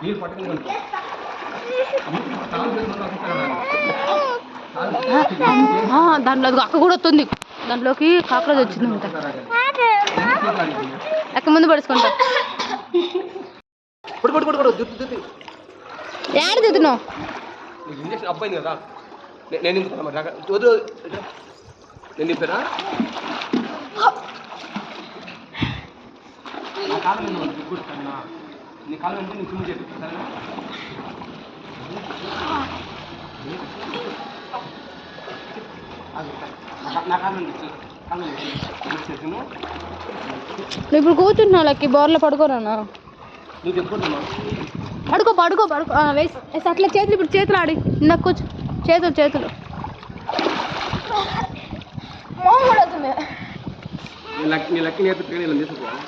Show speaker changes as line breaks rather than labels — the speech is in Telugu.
నీళ్ళు పట్టుకుని
దాంట్లో అక్క కూడా వస్తుంది, దాంట్లోకి కాకరోజ్ వచ్చిందంట. అక్క ముందు పడుచుకుంటా. ఏడు తిన్నావు
ఇంజక్షన్ అబ్బాయింది కదా, నేను వద్దు, నేను నింపానా నా కాలం నీ కాలం అంటే నేను చిమ్ము చెప్పి నా కాలం
నువ్వు ఇప్పుడు కూర్చుంటున్నావు లక్కి, బోర్లో పడుకోరానా?
నువ్వు చెప్పుకుంటున్నావు,
పడుకో పడుకో పడుకో వేసి అట్లా చేతులు, ఇప్పుడు చేతులు ఆడి ఇందాక కూర్చో, చేతులు
నీ లక్కి నేర్పితే నేను తీసుకోవాలి.